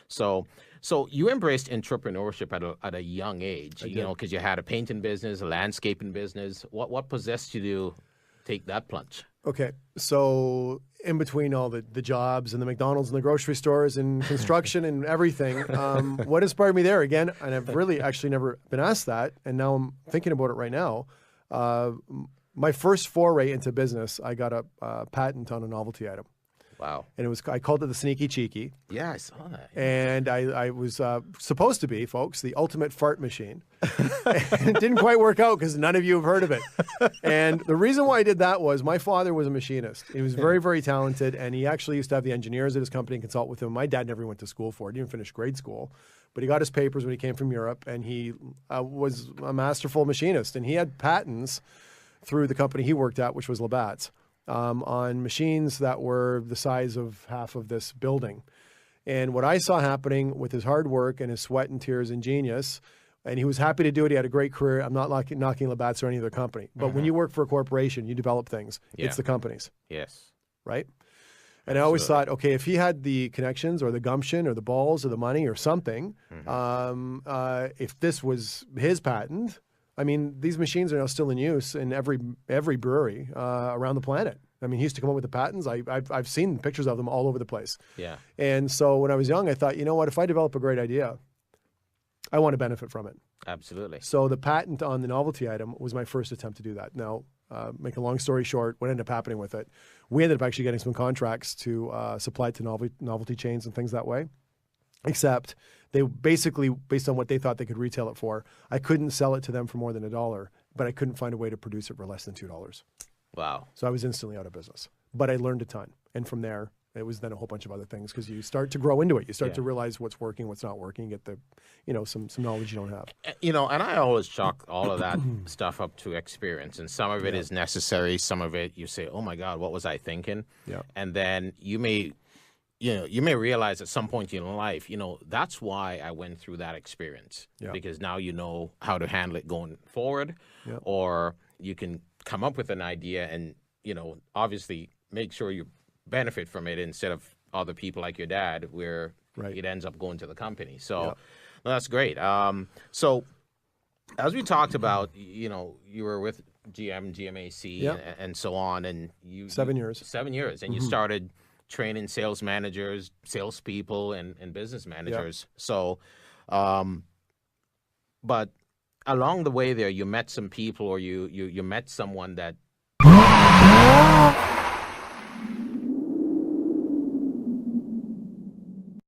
So you embraced entrepreneurship at a young age, I you did. know, because you had a painting business, a landscaping business. What possessed you to take that plunge? Okay, so in between all the jobs and the McDonald's and the grocery stores and construction and everything, what inspired me there again? And I've really actually never been asked that, and now I'm thinking about it right now. My first foray into business, I got a patent on a novelty item, Wow. and I called it the Sneaky Cheeky. Yeah, I saw that. And I was supposed to be, folks, the ultimate fart machine. And it didn't quite work out because none of you have heard of it. And the reason why I did that was my father was a machinist. He was very, very talented, and he actually used to have the engineers at his company consult with him. My dad never went to school for it. He didn't finish grade school. But he got his papers when he came from Europe, and he was a masterful machinist. And he had patents through the company he worked at, which was Labatt's, on machines that were the size of half of this building. And what I saw happening with his hard work and his sweat and tears and genius, and he was happy to do it. He had a great career. I'm not knocking Labatt's or any other company. But when you work for a corporation, you develop things. Yeah. It's the companies, Yes. right? And I always thought, okay, if he had the connections or the gumption or the balls or the money or something, if this was his patent, I mean, these machines are now still in use in every brewery around the planet. I mean, he used to come up with the patents. I've seen pictures of them all over the place. Yeah. And so when I was young, I thought, you know what? If I develop a great idea, I want to benefit from it. Absolutely. So the patent on the novelty item was my first attempt to do that. Now, make a long story short, what ended up happening with it, we ended up actually getting some contracts to supply to novelty chains and things that way. Except they basically, based on what they thought they could retail it for, I couldn't sell it to them for more than $1, but I couldn't find a way to produce it for less than $2. Wow. So I was instantly out of business. But I learned a ton. And from there, it was then a whole bunch of other things because you start to grow into it. You start to realize what's working, what's not working, get the, some knowledge you don't have. You know, and I always chalk all of that stuff up to experience. And some of it is necessary. Some of it you say, oh my God, what was I thinking? Yeah. And then you may realize at some point in your life, that's why I went through that experience. Yeah. Because now you know how to handle it going forward. Yeah. Or you can come up with an idea and, obviously make sure you benefit from it instead of other people like your dad, where it ends up going to the company. So well, that's great. So as we talked about, you were with GMAC and so on, and 7 years. 7 years, and you started training sales managers, salespeople, and business managers. So, but along the way there, you met some people, or you met someone that